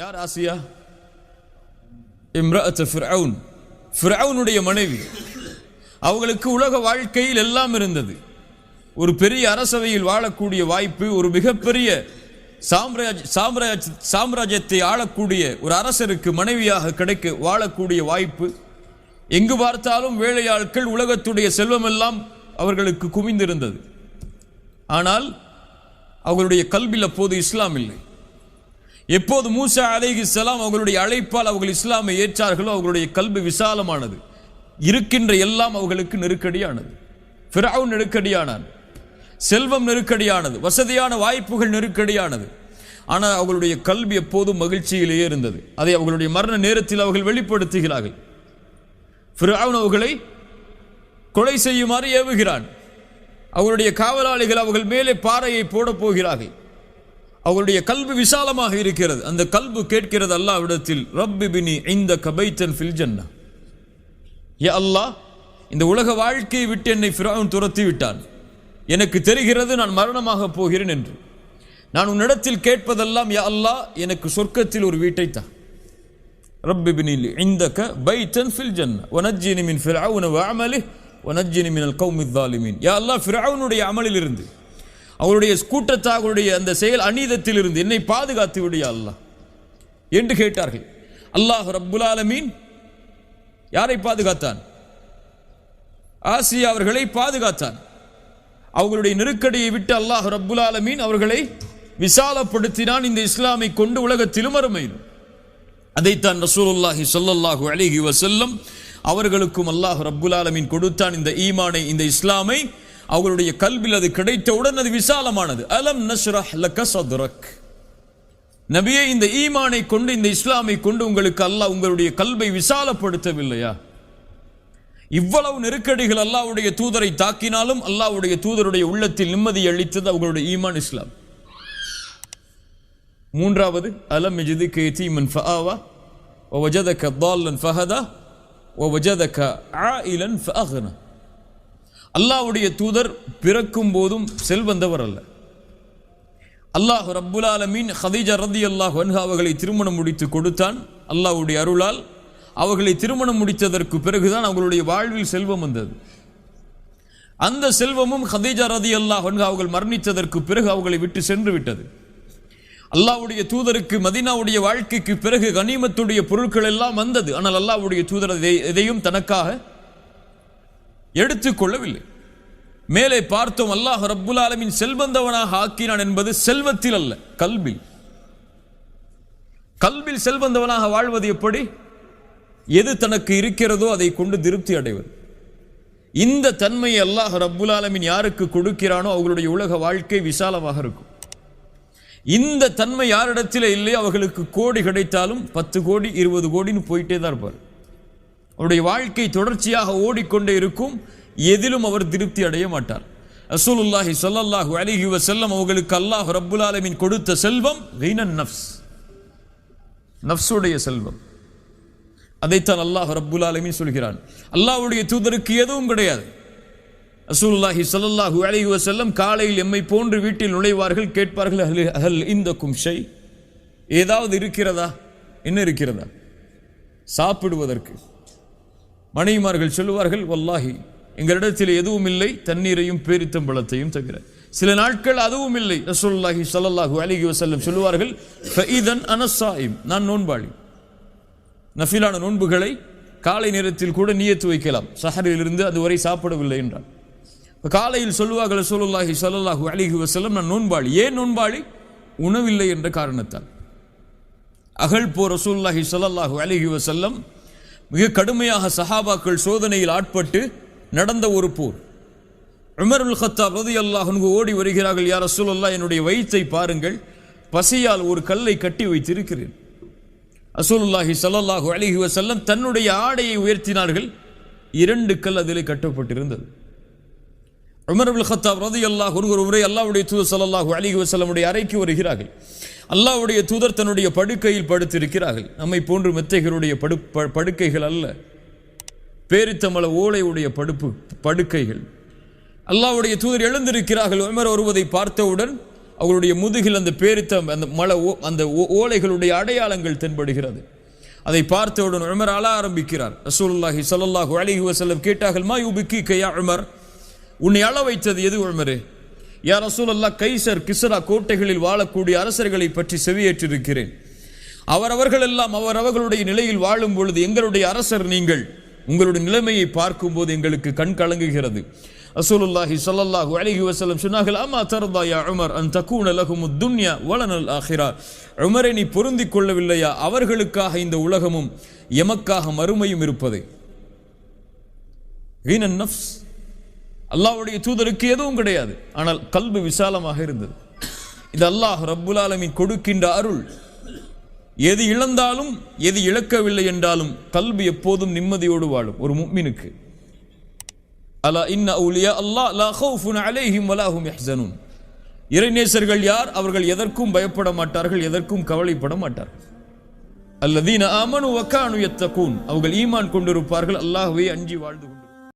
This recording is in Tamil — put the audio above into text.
யார் ஆசியா? இம்ரஅத் ஃபிர்அவுன், ஃபிர்அவுனுடைய மனைவி. அவங்களுக்கு உலக வாழ்க்கையில் எல்லாம் இருந்தது. ஒரு பெரிய அரசவையில் வாழக்கூடிய வாய்ப்பு, ஒரு மிகப்பெரிய சாம்ராஜ்யத்தை ஆளக்கூடிய ஒரு அரசருக்கு மனைவியாக கிடைக்க வாழக்கூடிய வாய்ப்பு. எங்கு பார்த்தாலும் வேலையாட்கள், உலகத்துடைய செல்வமெல்லாம் அவர்களுக்கு குவிந்திருந்தது. ஆனால் அவர்களுடைய கல்பில் அப்போது இஸ்லாம் இல்லை. எப்போது மூசா அலைஹிஸ்ஸலாம் அவர்களுடைய அழைப்பால் அவர்கள் இஸ்லாமை ஏற்றார்களோ அவர்களுடைய கல்வி விசாலமானது. இருக்கின்ற எல்லாம் அவர்களுக்கு நெருக்கடியானது. ஃபிர்அவுன் நெருக்கடியானான், செல்வம் நெருக்கடியானது, வசதியான வாய்ப்புகள் நெருக்கடியானது. ஆனால் அவர்களுடைய கல்வி எப்போதும் மகிழ்ச்சியிலேயே இருந்தது. அதை அவர்களுடைய மரண நேரத்தில் அவர்கள் வெளிப்படுத்துகிறார்கள். ஃபிர்அவுன் அவர்களை கொலை செய்யுமாறு ஏவுகிறான். அவருடைய காவலாளிகள் அவர்கள் மேலே பாறையை போட போகிறார்கள். அவருடைய கல்வி விசாலமாக இருக்கிறது. அந்த கல்வி கேட்கிறது அல்லாஹ்விடத்தில், ரப்பி பினி இந்தக பைத்தன் ஃபில் ஜன்னah, யா அல்லாஹ், இந்த உலக வாழ்க்கையை விட்டு என்னை ஃபிர்அவுன் துரத்தி விட்டான். எனக்கு தெரிகிறது நான் மரணமாக போகிறேன் என்று. நான் உன்னிடத்தில் கேட்பதெல்லாம், யா அல்லாஹ், எனக்கு சொர்க்கத்தில் ஒரு வீட்டை தா. ரப்பி பினி இந்தக பைத்தன் ஃபில் ஜன்னah வனஜ்ஜினி மின் ஃபிர்அவுன வஅமலிஹி வனஜ்ஜினி மினல் கௌமில் ஸாலிமீன். யா அல்லாஹ், ஃபிர்அவுனுடைய அமலில் இருந்து, அவருடைய கூட்டத்தார்களுடைய அந்த செயல் அநீதத்தில் இருந்து என்னை பாதுகாத்து விடு யா அல்லாஹ் என்று கேட்டார்கள். அல்லாஹ் ரப்புல் ஆலமீன் யாரை பாதுகாத்தான்? ஆசியா அவர்களை பாதுகாத்தான். அவர்களுடைய நெருக்கடியை விட்டு அல்லாஹ் ரப்புல் ஆலமீன் அவர்களை விசாலப்படுத்தினான். இந்த இஸ்லாமை கொண்டு உலகத்திலும் மறுமையிலும். அதைத்தான் ரசூலுல்லாஹி ஸல்லல்லாஹு அலைஹி வஸல்லம் அவர்களுக்கும் அல்லாஹ் ரப்புல் ஆலமீன் கொடுத்தான். இந்த ஈமானை, இந்த இஸ்லாமை அவர்களுடைய கல்வியில் அது கிடைத்தவுடன் அது விசாலமானது. அலம் நஷ்ரஹ் லக ஸத்ரக், நபியே, இந்த ஈமானை கொண்டு, இந்த இஸ்லாமை கொண்டு உங்களுக்கு அல்லாஹ் உங்களுடைய கல்வை விசாலப்படுத்தவில்லையா? இவ்வளவு நெருக்கடிகள் அல்லாஹ்வுடைய தூதரை தாக்கினாலும் அல்லாஹ்வுடைய தூதருடைய உள்ளத்தில் நிம்மதி அளித்தது அவர்களுடைய ஈமான், இஸ்லாம். மூன்றாவது, அலம் யஜிதுக யதீமன் ஃபஆவா வவஜதக ضالًا ஃபஹதா வவஜதக ஆயிலன் ஃபஅக்னா. அல்லாஹ்வுடைய தூதர் பிறக்கும் போதும் செல்வந்தவர் அல்ல. அல்லாஹ் ரப்புல் ஆலமீன் ஹதீஜா ரலியல்லாஹு அன்ஹா அவர்களை திருமணம் முடித்து கொடுத்தான். அல்லாஹ்வுடைய அருளால் அவர்களை திருமணம் முடித்ததற்கு பிறகுதான் அவர்களுடைய வாழ்வில் செல்வம் வந்தது. அந்த செல்வமும் ஹதீஜா ரலியல்லாஹு அன்ஹா அவர்கள் மரணித்ததற்கு பிறகு அவர்களை விட்டு சென்று விட்டது. அல்லாஹ்வுடைய தூதருக்கு மதீனாவுடைய வாழ்க்கைக்கு பிறகு கனிமத்துடைய பொருட்கள் எல்லாம் வந்தது. ஆனால் அல்லாஹ்வுடைய தூதர் எதையும் தனக்காக எடுத்துக்கொள்ளவில்லை. மேலே பார்த்தோம், அல்லாஹ் ரப்புல் ஆலமீன் செல்வந்தவனாக ஆக்கினான் என்பது செல்வத்தில் அல்ல, கல்பில். கல்பில் செல்வந்தவனாக வாழ்வது எப்படி? எது தனக்கு இருக்கிறதோ அதை கொண்டு திருப்தி அடைவது. இந்த தன்மையை அல்லாஹ் ரப்புல் ஆலமீன் யாருக்கு கொடுக்கிறானோ அவர்களுடைய உலக வாழ்க்கை விசாலமாக இருக்கும். இந்த தன்மை யாரிடத்தில் இல்லையோ அவர்களுக்கு கோடி கிடைத்தாலும் 10 கோடி 20 கோடின்னு போயிட்டே தான் இருப்பார். அவருடைய வாழ்க்கை தொடர்ச்சியாக ஓடிக்கொண்டே இருக்கும். எதிலும் அவர் திருப்தி அடைய மாட்டார். ரசூலுல்லாஹி ஸல்லல்லாஹு அலைஹி வஸல்லம் அவர்களுக்கு அல்லாஹ் ரப்புல் ஆலமீன் கொடுத்த செல்வம் கீனன் நஃப்ஸ், நஃப்ஸுடைய செல்வம். அதைத்தான் அல்லாஹ் ரப்புல் ஆலமீன் சொல்கிறான். அல்லாஹ்வுடைய தூதருக்கு எதுவும் கிடையாது. ரசூலுல்லாஹி ஸல்லல்லாஹு அலைஹி வஸல்லம் காலையில் எம்மை போன்று வீட்டில் நுழைவார்கள். கேட்பார்கள், ஹல் இந்தக்கும் ஷை, ஏதாவது இருக்கிறதா? என்ன இருக்கிறதா சாப்பிடுவதற்கு? மனைவிமார்கள் சொல்லுவார்கள், வல்லாஹி எங்களிடத்தில் எதுவும் இல்லை, தண்ணீரையும் பேரித்தம்பழத்தையும் தவிர. சில நாட்கள் அதுவும் இல்லை. ரசூலுல்லாஹி ஸல்லல்லாஹு அலைஹி வஸல்லம் சொல்லுவார்கள், ஃபஇதன் அன ஸாயிம், நான் நோன்பாளி. நஃபிலான நோன்புகளை காலை நேரத்தில் கூட நியத்து வைக்கலாம். சஹரிலிருந்து அதுவரை சாப்பிடவில்லை என்றால் காலையில் சொல்லுவார்கள் ரசூலுல்லாஹி ஸல்லல்லாஹு அலைஹி வஸல்லம், நான் நோன்பாளி. ஏன் நோன்பாளி? உணவில்லை என்ற காரணத்தால். அகல் போர் ரசூலுல்லாஹி ஸல்லல்லாஹு அலைஹி வஸல்லம் மிக கடுமையாக சஹாபாக்கள் சோதனையில் ஆட்பட்டு நடந்த ஒரு போர். உமர் இப்னு கத்தாப் ரலியல்லாஹு அன்ஹு ஓடி வருகிறார்கள், யா ரசூலல்லாஹ், என்னுடைய வயிற்றை பாருங்கள், பசியால் ஒரு கல்லை கட்டி வைத்திருக்கிறேன். ரசூலுல்லாஹி ஸல்லல்லாஹு அலைஹி வஸல்லம் தன்னுடைய ஆடையை உயர்த்தினார்கள். 2 கல் அதிலே கட்டப்பட்டிருந்தது. உமர் இப்னு கத்தாப் ரலியல்லாஹு அன்ஹு ஒரு முறை அல்லாஹ்வுடைய தூதர் ஸல்லல்லாஹு அலைஹி வஸல்லமுடைய அறைக்கு வருகிறார்கள். அல்லாஹ்வுடைய தூதர் தன்னுடைய படுக்கையில் படுத்திருக்கிறார்கள். நம்மை போன்று மெத்தைகளுடைய படுக்கைகள் அல்ல, பேரித்தம்பழ ஓலையுடைய படுக்கைகள். அல்லாஹ்வுடைய தூதர் எழுந்திருக்கிறார்கள். உமர் வருவதை பார்த்தவுடன் அவர்களுடைய முதுகில் அந்த பேரித்த அந்த ஓலைகளுடைய அடையாளங்கள் தென்படுகிறது. அதை பார்த்தவுடன் உமர் அழ ஆரம்பிக்கிறார். ரசூலுல்லாஹி ஸல்லல்லாஹு அலைஹி வஸல்லம் கேட்டார்கள், மா யுபிக்கிக யா உமர், உன்னை அழ வைத்தது எது உமரே? யா ரசூலல்லாஹ், கைசர் கிஸ்ரா கோட்டைகளில் வாழக்கூடிய அரசர்களை பற்றி செவியேற்றிருக்கிறேன். அவர்கள் எல்லாம் அவர்களுடைய நிலையில் வாழும் பொழுது எங்களுடைய அரசர் நீங்கள், உங்களுடைய நிலைமையை பார்க்கும்போது எங்களுக்கு கண் கலங்குகிறது. ரசூலுல்லாஹி ஸல்லல்லாஹு அலைஹி வஸல்லம் சொன்னார்கள், அம்மா தர்தா யா உமர் அன் தகூன லஹுமுத் துன்யா வலனல் ஆখিরা. உமரே, நீ பொருந்திக் கொள்ளவில்லையா அவர்களுக்காக இந்த உலகமும் எமக்காக மறுமையும் இருப்பதை? ஹீனன் நஃப்ஸ், அல்லாஹ்வுடைய தூதருக்கு எதுவும் கிடையாது, ஆனால் கல்பு விசாலமாக இருந்தது. இது அல்லாஹ் ரப்புல் ஆலமீன் கொடுக்கின்ற அருள். எது இழந்தாலும் எது இழக்கவில்லை என்றாலும் கல்பு எப்போதும் நிம்மதியோடு வாழும் ஒரு முஃமினுக்கு. அலா இன்ன அவுலியா அல்லாஹ் லா ஹவுஃபுன் அலைஹிம் வலா ஹும் யஹ்ஸனூன். இறைநேசர்கள் யார்? அவர்கள் எதற்கும் பயப்பட மாட்டார்கள், எதற்கும் கவலைப்பட மாட்டார்கள். அல்லதீன ஆமனு வ கானு யத்தகூன், அவர்கள் ஈமான் கொண்டிருப்பார்கள், அல்லாஹ்வை அஞ்சி வாழ்ந்து